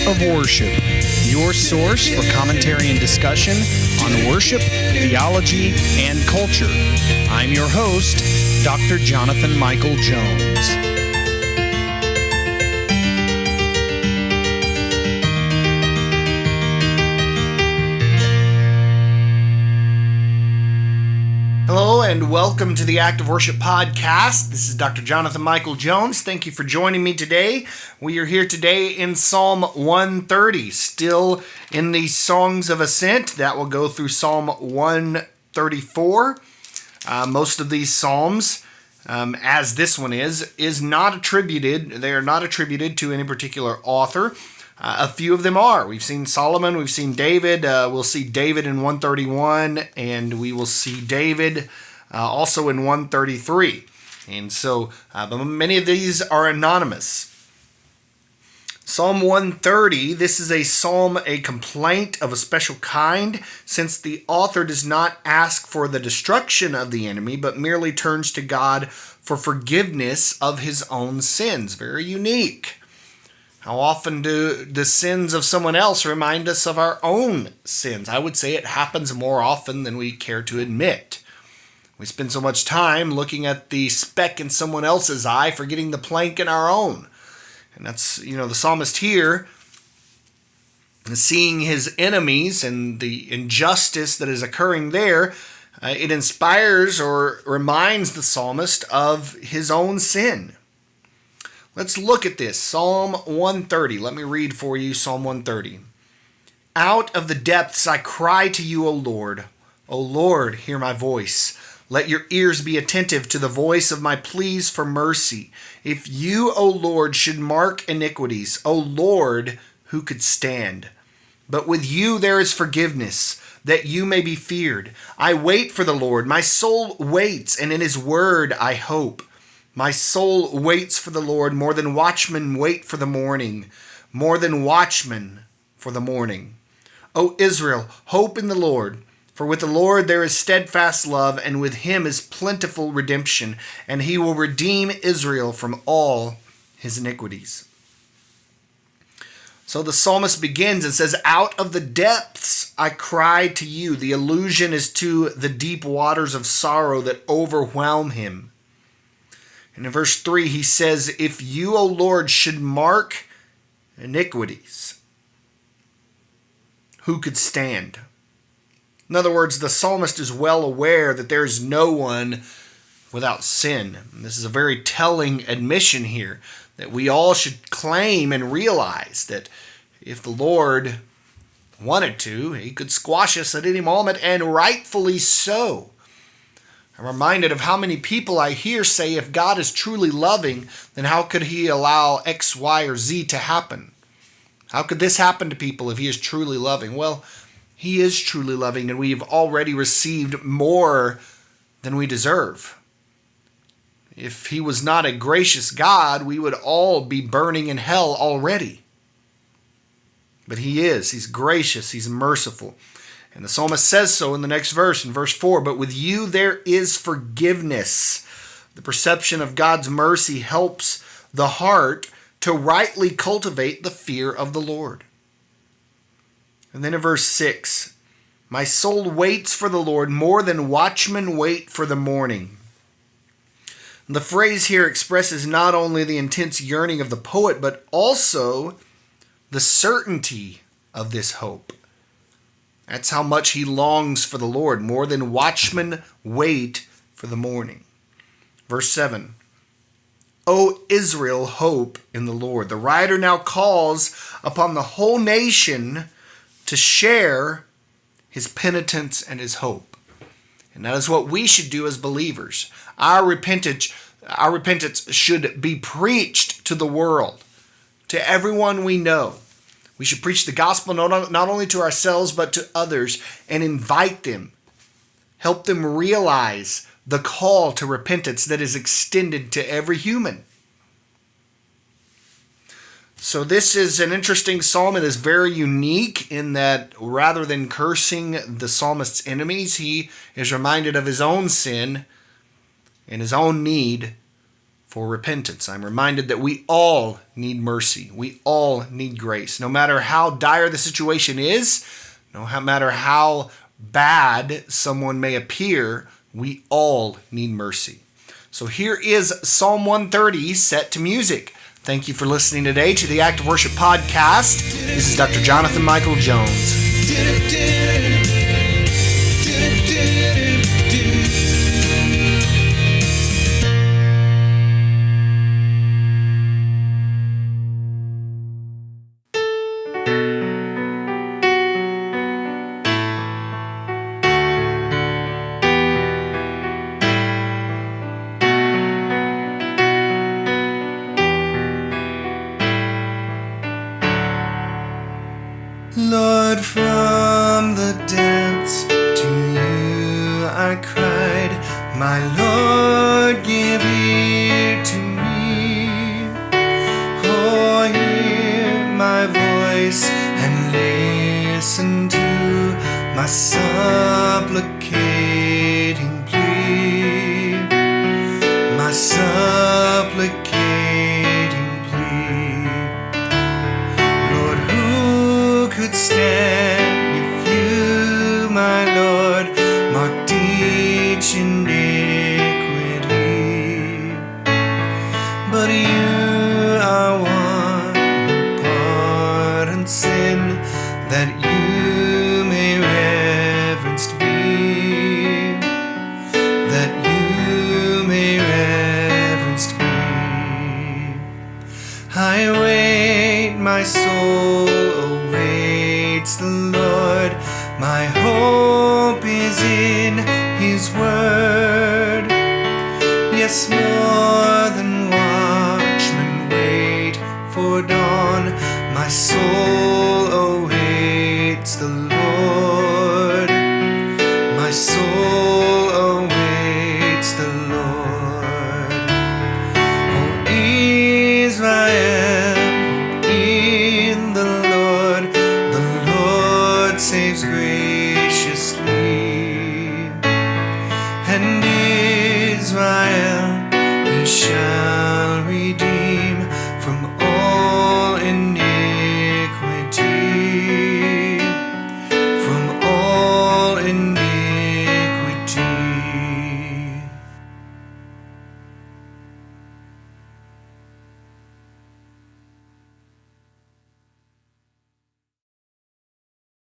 of Worship, your source for commentary and discussion on worship, theology, and culture. I'm your host, Dr. Jonathan Michael Jones. Hello and welcome to the Act of Worship podcast. This is Dr. Jonathan Michael Jones. Thank you for joining me today. We are here today in Psalm 130, still in the Songs of Ascent. That will go through Psalm 134. Most of these psalms, as this one is not attributed. They are not attributed to any particular author. A few of them are. We've seen Solomon, we've seen David. We'll see David in 131, and we will see David also in 133. And so many of these are anonymous. Psalm 130, this is a psalm, a complaint of a special kind, since the author does not ask for the destruction of the enemy, but merely turns to God for forgiveness of his own sins. Very unique. How often do the sins of someone else remind us of our own sins? I would say it happens more often than we care to admit. We spend so much time looking at the speck in someone else's eye, forgetting the plank in our own. And that's, the psalmist here, seeing his enemies and the injustice that is occurring there, it inspires or reminds the psalmist of his own sin. Let's look at this. Psalm 130. Let me read for you Psalm 130. Out of the depths I cry to you, O Lord. O Lord, hear my voice. Let your ears be attentive to the voice of my pleas for mercy. If you, O Lord, should mark iniquities, O Lord, who could stand? But with you there is forgiveness, that you may be feared. I wait for the Lord. My soul waits, and in his word I hope. My soul waits for the Lord more than watchmen wait for the morning, more than watchmen for the morning. O Israel, hope in the Lord, for with the Lord there is steadfast love, and with him is plentiful redemption, and he will redeem Israel from all his iniquities. So the psalmist begins and says, out of the depths I cry to you. The allusion is to the deep waters of sorrow that overwhelm him. And in verse 3, he says, if you, O Lord, should mark iniquities, who could stand? In other words, the psalmist is well aware that there is no one without sin. And this is a very telling admission here, that we all should claim and realize that if the Lord wanted to, he could squash us at any moment, and rightfully so. I'm reminded of how many people I hear say, if God is truly loving, then how could he allow X, Y, or Z to happen? How could this happen to people if he is truly loving? Well, he is truly loving, and we've already received more than we deserve. If he was not a gracious God, we would all be burning in hell already. But he is. He's gracious. He's merciful. And the psalmist says so in the next verse, in verse 4, but with you there is forgiveness. The perception of God's mercy helps the heart to rightly cultivate the fear of the Lord. And then in verse 6, my soul waits for the Lord more than watchmen wait for the morning. And the phrase here expresses not only the intense yearning of the poet, but also the certainty of this hope. That's how much he longs for the Lord, more than watchmen wait for the morning. Verse 7, O Israel, hope in the Lord. The writer now calls upon the whole nation to share his penitence and his hope. And that is what we should do as believers. Our repentance should be preached to the world, to everyone we know. We should preach the gospel not only to ourselves, but to others, and invite them. Help them realize the call to repentance that is extended to every human. So this is an interesting psalm. It is very unique in that rather than cursing the psalmist's enemies, he is reminded of his own sin and his own need for repentance. I'm reminded that we all need mercy. We all need grace. No matter how dire the situation is, no matter how bad someone may appear, we all need mercy. So here is Psalm 130 set to music. Thank you for listening today to the Act of Worship podcast. This is Dr. Jonathan Michael Jones. Lord, from the depths to you I cried, my Lord, give ear to me. Oh, hear my voice and listen to my supplicating plea, my supplicating plea. Lord, who could stand if you, my Lord, marked each iniquity? But you are one who pardons sin, that you may reverenced be, that you may reverenced be. I wait, my soul awaits the Lord, my hope is in His word. Yes, more than watchmen wait for dawn, my soul awaits the Lord, my soul awaits the Lord. O Israel, in the Lord saves grace.